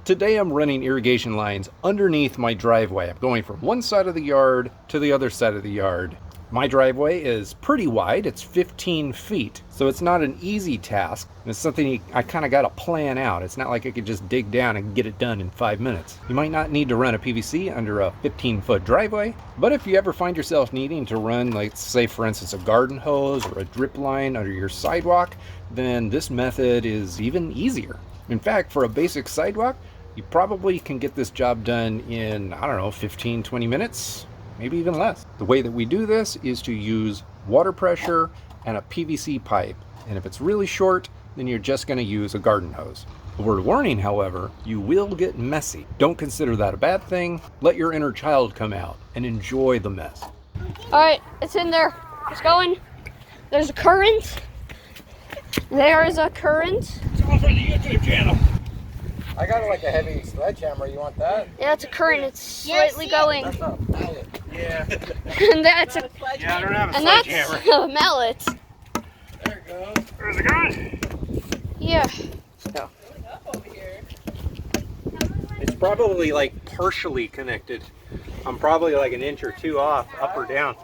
Today I'm running irrigation lines underneath my driveway. I'm going from one side of the yard to the other side of the yard. My driveway is pretty wide, it's 15 feet, so it's not an easy task. It's something I kind of got to plan out. It's not like I could just dig down and get it done in 5 minutes. You might not need to run a PVC under a 15-foot driveway, but if you ever find yourself needing to run, like say for instance, a garden hose or a drip line under your sidewalk, then this method is even easier. In fact, for a basic sidewalk, you probably can get this job done in, I don't know, 15, 20 minutes, maybe even less. The way that we do this is to use water pressure and a PVC pipe. And if it's really short, then you're just going to use a garden hose. A word of warning, however, you will get messy. Don't consider that a bad thing. Let your inner child come out and enjoy the mess. All right, it's in there. It's going. There's a current. There is a current. It's all for the YouTube channel. I got like a heavy sledgehammer. You want that? Yeah, it's a current. It's slightly going. That's not a mallet. Yeah. And that's a, Yeah, I don't have a and sledgehammer. that's a mallet. There it goes. Where's it going? Yeah. Let's go. It's probably like partially connected. I'm probably like an inch or two off, up or down.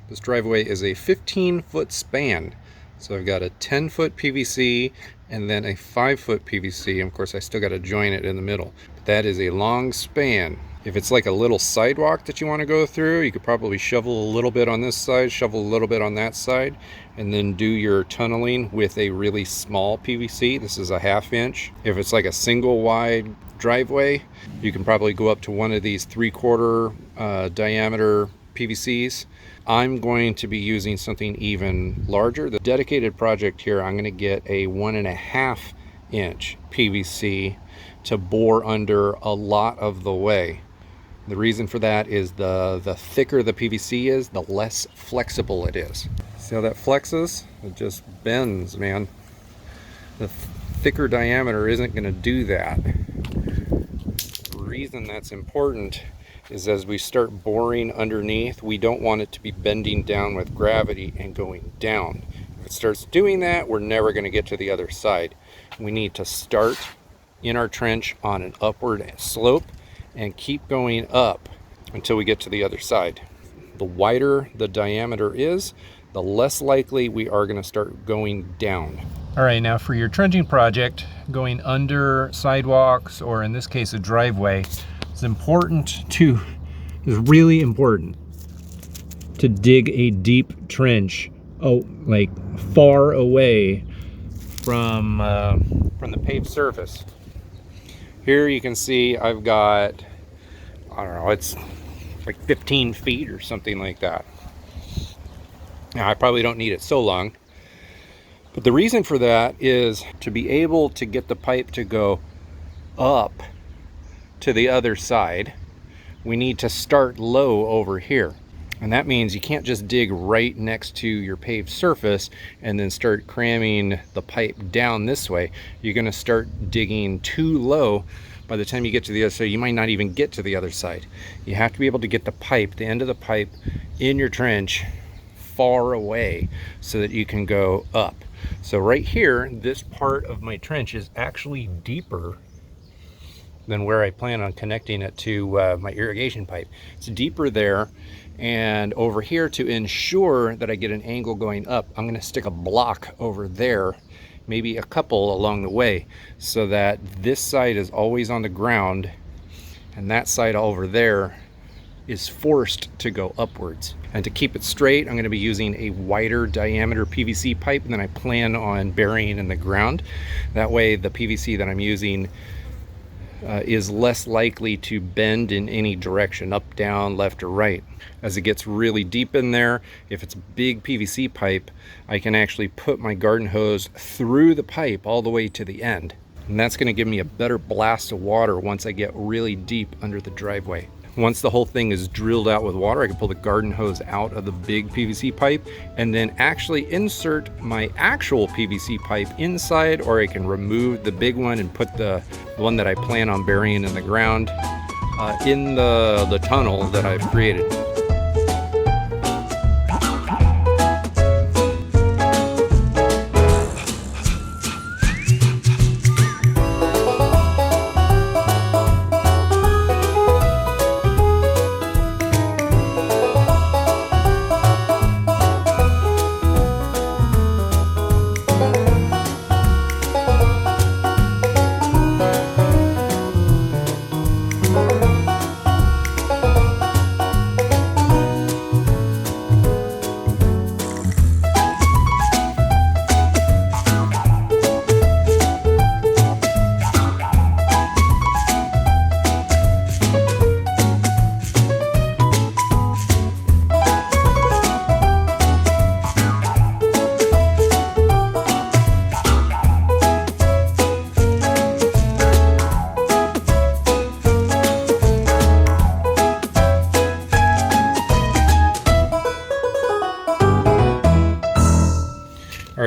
This driveway is a 15-foot span. So I've got a 10-foot PVC and then a 5-foot PVC. And of course, I still got to join it in the middle. But that is a long span. If it's like a little sidewalk that you want to go through, you could probably shovel a little bit on this side, shovel a little bit on that side, and then do your tunneling with a really small PVC. This is a 1/2 inch. If it's like a single wide driveway, you can probably go up to one of these 3/4 diameter PVCs. I'm going to be using something even larger. The dedicated project here, I'm going to get a 1.5 inch PVC to bore under a lot of the way. The reason for that is the thicker the PVC is, the less flexible it is. See how that flexes? It just bends, man. The thicker diameter isn't going to do that. The reason that's important is as we start boring underneath, we don't want it to be bending down with gravity and going down. If it starts doing that, we're never going to get to the other side. We need to start in our trench on an upward slope and keep going up until we get to the other side. The wider the diameter is, the less likely we are going to start going down. All right, now for your trenching project, going under sidewalks, or in this case a driveway, it's really important to dig a deep trench, like far away from the paved surface. Here you can see I've got, I don't know, it's like 15 feet or something like that. Now I probably don't need it so long, but the reason for that is to be able to get the pipe to go up to the other side, we need to start low over here. And that means you can't just dig right next to your paved surface and then start cramming the pipe down this way. You're going to start digging too low. By the time you get to the other side, you might not even get to the other side. You have to be able to get the pipe, the end of the pipe, in your trench far away so that you can go up. So right here, this part of my trench is actually deeper than where I plan on connecting it to my irrigation pipe. It's deeper there, and over here, to ensure that I get an angle going up, I'm gonna stick a block over there, maybe a couple along the way, so that this side is always on the ground and that side over there is forced to go upwards. And to keep it straight, I'm going to be using a wider diameter PVC pipe than I plan on burying in the ground. That way the PVC that I'm using is less likely to bend in any direction, up, down, left, or right. As it gets really deep in there, if it's a big PVC pipe, I can actually put my garden hose through the pipe all the way to the end. And that's going to give me a better blast of water once I get really deep under the driveway. Once the whole thing is drilled out with water, I can pull the garden hose out of the big PVC pipe and then actually insert my actual PVC pipe inside, or I can remove the big one and put the one that I plan on burying in the ground in the tunnel that I've created.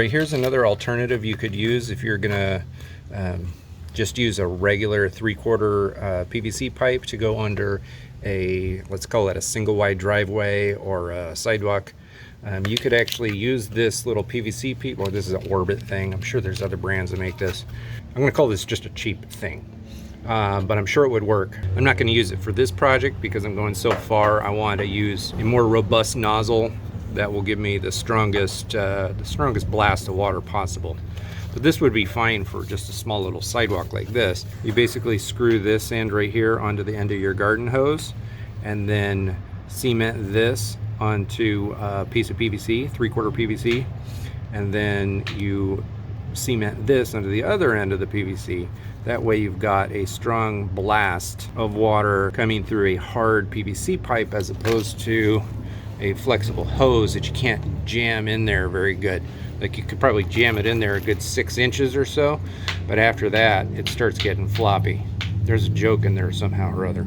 right, here's another alternative you could use if you're gonna just use a regular 3/4 PVC pipe to go under a, let's call it a single wide driveway or a sidewalk. You could actually use this little PVC pipe, or this is an Orbit thing. I'm sure there's other brands that make this. I'm gonna call this just a cheap thing, but I'm sure it would work. I'm not gonna use it for this project because I'm going so far. I want to use a more robust nozzle that will give me the strongest blast of water possible. But this would be fine for just a small little sidewalk like this. You basically screw this end right here onto the end of your garden hose, and then cement this onto a piece of PVC, 3/4 PVC, and then you cement this onto the other end of the PVC. That way you've got a strong blast of water coming through a hard PVC pipe as opposed to a flexible hose that you can't jam in there very good. Like, you could probably jam it in there a good 6 inches or so, but after that it starts getting floppy. There's a joke in there somehow or other.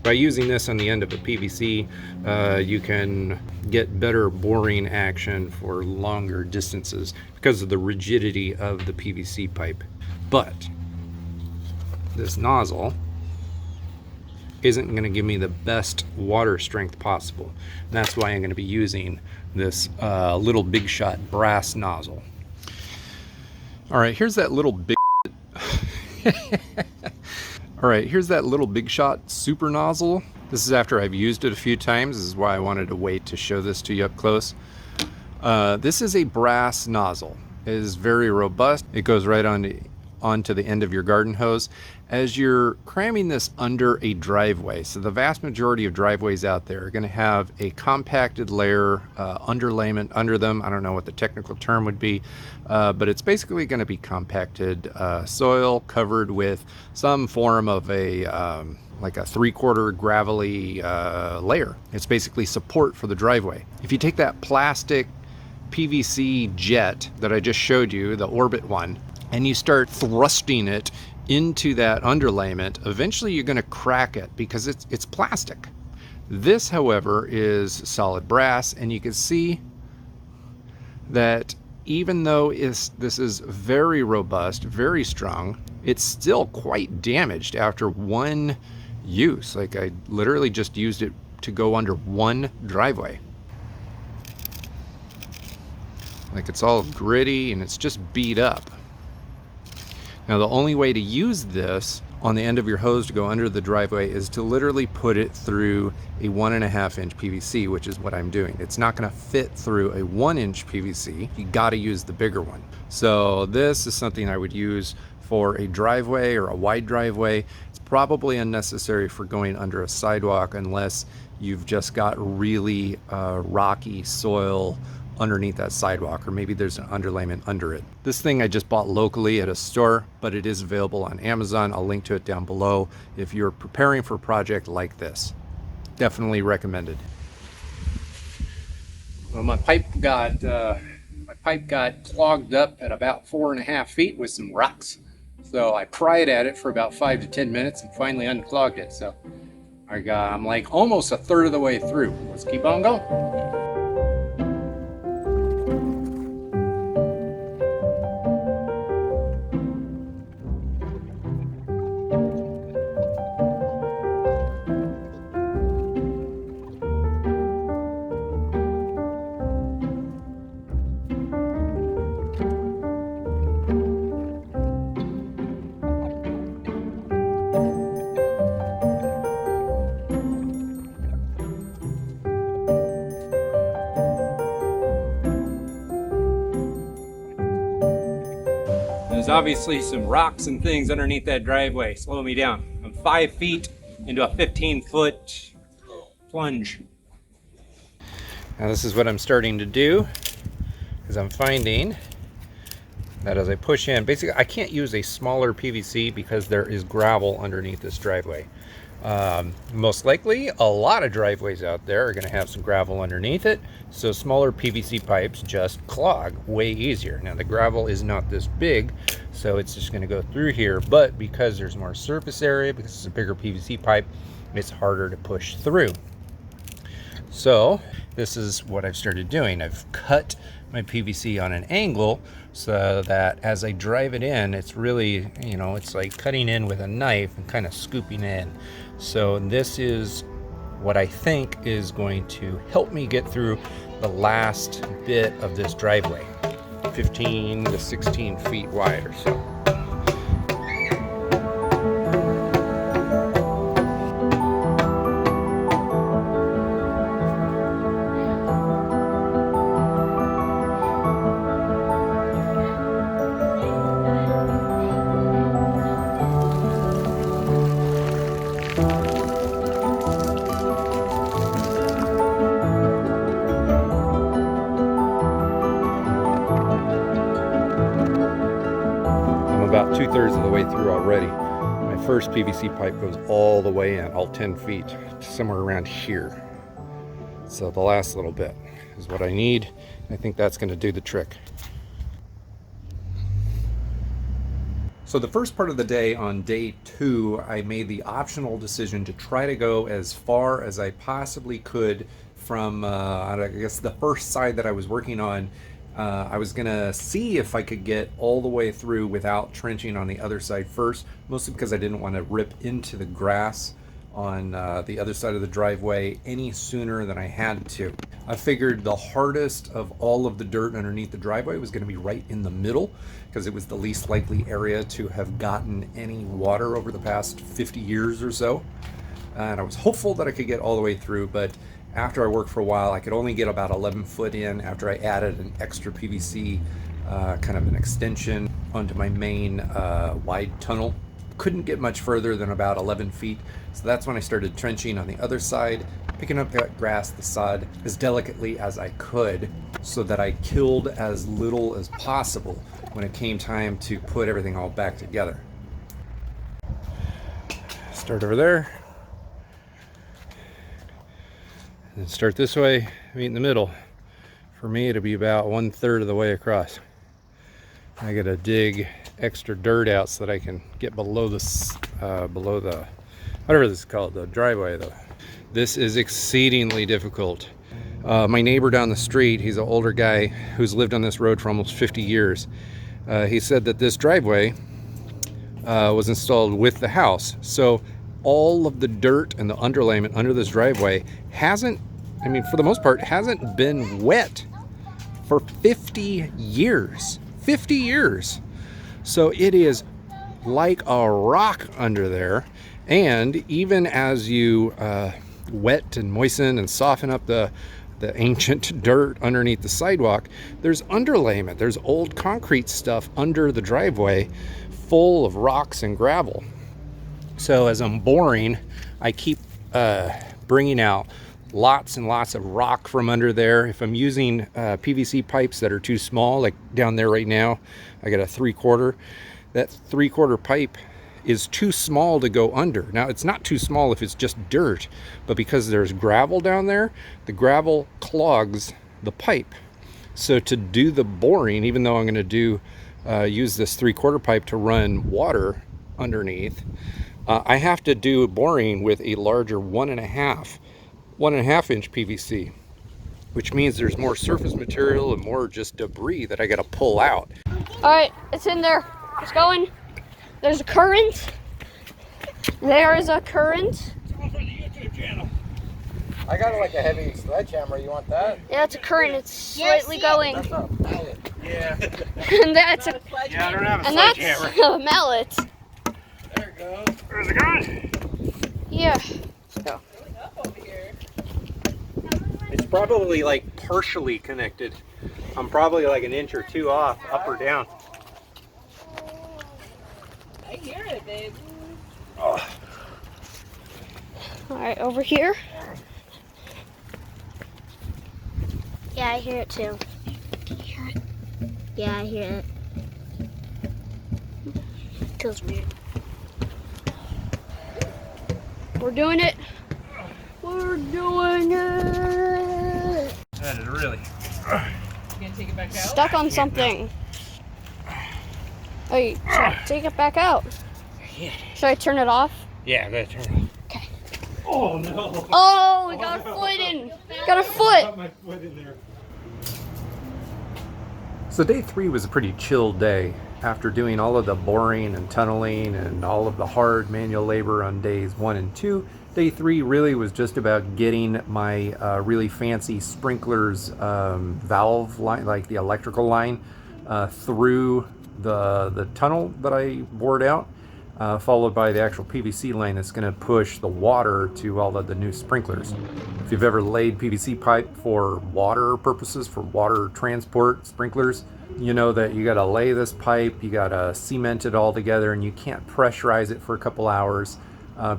By using this on the end of a PVC, you can get better boring action for longer distances because of the rigidity of the PVC pipe. But this nozzle isn't going to give me the best water strength possible. And that's why I'm going to be using this little Big Shot brass nozzle. All right, here's that little big All right, here's that little Big Shot super nozzle. This is after I've used it a few times. This is why I wanted to wait to show this to you up close. This is a brass nozzle. It is very robust. It goes right onto the end of your garden hose. As you're cramming this under a driveway, so the vast majority of driveways out there are going to have a compacted layer underlayment under them. I don't know what the technical term would be, but it's basically going to be compacted soil covered with some form of a like a 3/4 gravelly layer. It's basically support for the driveway. If you take that plastic PVC jet that I just showed you, the Orbit one, and you start thrusting it into that underlayment, eventually you're going to crack it because it's plastic. This, however, is solid brass, and you can see that even though this is very robust, very strong, it's still quite damaged after one use. Like, I literally just used it to go under one driveway. Like, it's all gritty and it's just beat up. Now, the only way to use this on the end of your hose to go under the driveway is to literally put it through a 1.5 inch PVC, which is what I'm doing. It's not going to fit through a 1 inch PVC. You got to use the bigger one. So this is something I would use for a driveway or a wide driveway. It's probably unnecessary for going under a sidewalk unless you've just got really rocky soil underneath that sidewalk, or maybe there's an underlayment under it. This thing I just bought locally at a store, but it is available on Amazon. I'll link to it down below if you're preparing for a project like this. Definitely recommended. Well, my pipe got clogged up at about 4.5 feet with some rocks. So I pried at it for about 5 to 10 minutes and finally unclogged it. So I'm like almost 1/3 of the way through. Let's keep on going. There's obviously some rocks and things underneath that driveway slowing me down. I'm 5 feet into a 15-foot plunge. Now this is what I'm starting to do, is I'm finding that as I push in, basically I can't use a smaller PVC because there is gravel underneath this driveway. Most likely a lot of driveways out there are going to have some gravel underneath it, so smaller PVC pipes just clog way easier. Now the gravel is not this big, so it's just going to go through here, but because there's more surface area, because it's a bigger PVC pipe, it's harder to push through. So this is what I've started doing. I've cut my PVC on an angle so that as I drive it in, it's really, it's like cutting in with a knife and kind of scooping in. So this is what I think is going to help me get through the last bit of this driveway, 15 to 16 feet wide or so. About 2/3 of the way through already. My first PVC pipe goes all the way in, all 10 feet, somewhere around here. So the last little bit is what I need. I think that's going to do the trick. So the first part of the day, on day 2, I made the optional decision to try to go as far as I possibly could from, I guess, the first side that I was working on. I was gonna see if I could get all the way through without trenching on the other side first, mostly because I didn't want to rip into the grass on the other side of the driveway any sooner than I had to. I figured the hardest of all of the dirt underneath the driveway was going to be right in the middle, because it was the least likely area to have gotten any water over the past 50 years or so. And I was hopeful that I could get all the way through, but after I worked for a while, I could only get about 11 foot in after I added an extra PVC, kind of an extension onto my main wide tunnel. Couldn't get much further than about 11 feet. So that's when I started trenching on the other side, picking up that grass, the sod, as delicately as I could, so that I killed as little as possible when it came time to put everything all back together. Start over there. And start this way, meet in the middle. For me, it'll be about 1/3 of the way across. I gotta dig extra dirt out so that I can get below this, below the, whatever this is called, the driveway though. This is exceedingly difficult. My neighbor down the street, he's an older guy who's lived on this road for almost 50 years. He said that this driveway was installed with the house. So all of the dirt and the underlayment under this driveway hasn't, for the most part, hasn't been wet for 50 years. 50 years. So it is like a rock under there. And even as you wet and moisten and soften up the ancient dirt underneath the sidewalk, there's underlayment. There's old concrete stuff under the driveway full of rocks and gravel. So as I'm boring, I keep bringing out lots and lots of rock from under there. If I'm using PVC pipes that are too small, like down there right now, I got a 3/4. That 3/4 pipe is too small to go under. Now, it's not too small if it's just dirt, but because there's gravel down there, the gravel clogs the pipe. So to do the boring, even though I'm going to use this 3/4 pipe to run water underneath, I have to do boring with a larger 1.5 inch PVC, which means there's more surface material and more just debris that I got to pull out. All right, it's in there. It's going. There's a current. There is a current. I got like a heavy sledgehammer. You want that? Yeah, it's a current. It's slightly going. That's not a mallet. Yeah. And that's a, Yeah, I don't have a and sledgehammer. that's a mallet. There it goes. Where's it going? Yeah. Let's go. It's probably like partially connected. I'm probably like an inch or two off, up or down. I hear it, babe. Oh. All right, over here. Yeah, I hear it too. Hear it? Yeah, I hear it. Feels weird. We're doing it. We're doing it. That is really. You gonna take it back out? Stuck on something. Oh, take it back out. Yeah. Should I turn it off? Yeah, go ahead, turn it. Okay. Oh no! Oh, we got a foot in. Got a foot. My foot in there. So day 3 was a pretty chill day. After doing all of the boring and tunneling and all of the hard manual labor on days 1 and 2, day 3 really was just about getting my really fancy sprinklers valve line, like the electrical line, through the tunnel that I bored out, followed by the actual PVC line that's going to push the water to all of the new sprinklers. If you've ever laid PVC pipe for water purposes, for water transport sprinklers, you know that you got to lay this pipe, you got to cement it all together, and you can't pressurize it for a couple hours.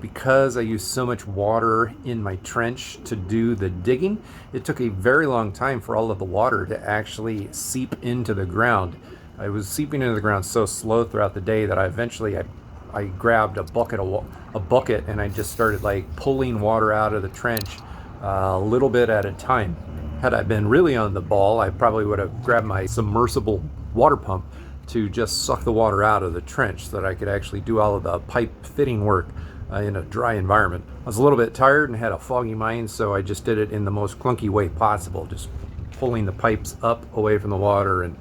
Because I used so much water in my trench to do the digging, it took a very long time for all of the water to actually seep into the ground. It was seeping into the ground so slow throughout the day that I grabbed a bucket and I just started like pulling water out of the trench a little bit at a time. Had I been really on the ball, I probably would have grabbed my submersible water pump to just suck the water out of the trench so that I could actually do all of the pipe fitting work in a dry environment. I was a little bit tired and had a foggy mind, so I just did it in the most clunky way possible, just pulling the pipes up away from the water and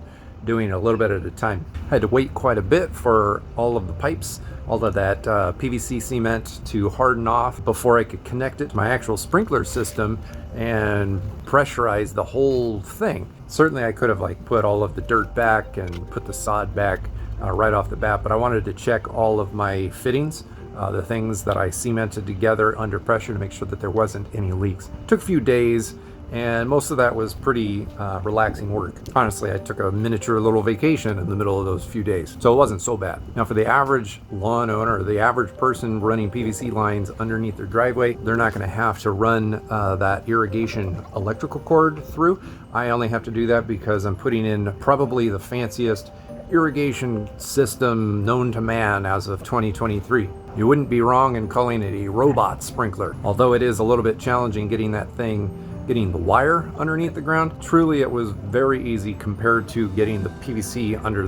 doing it a little bit at a time. I had to wait quite a bit for all of the pipes, all of that PVC cement to harden off before I could connect it to my actual sprinkler system and pressurize the whole thing. Certainly I could have like put all of the dirt back and put the sod back right off the bat, but I wanted to check all of my fittings, the things that I cemented together under pressure to make sure that there wasn't any leaks. It took a few days, and most of that was pretty relaxing work. Honestly, I took a miniature little vacation in the middle of those few days, so it wasn't so bad. Now for the average lawn owner or the average person running PVC lines underneath their driveway, they're not going to have to run that irrigation electrical cord through. I only have to do that because I'm putting in probably the fanciest irrigation system known to man as of 2023. You wouldn't be wrong in calling it a robot sprinkler, although it is a little bit challenging getting the wire underneath the ground. Truly, it was very easy compared to getting the PVC under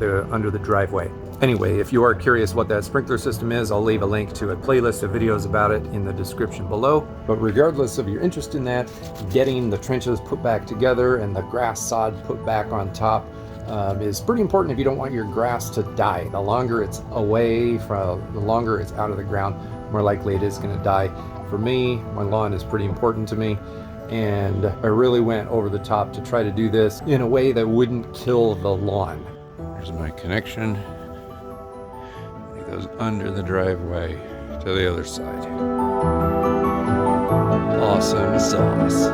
the driveway. Anyway, if you are curious what that sprinkler system is, I'll leave a link to a playlist of videos about it in the description below. But regardless of your interest in that, getting the trenches put back together and the grass sod put back on top is pretty important if you don't want your grass to die. The longer it's away from, the longer it's out of the ground, more likely it is going to die. For me, my lawn is pretty important to me, and I really went over the top to try to do this in a way that wouldn't kill the lawn. There's my connection. It goes under the driveway to the other side. Awesome sauce.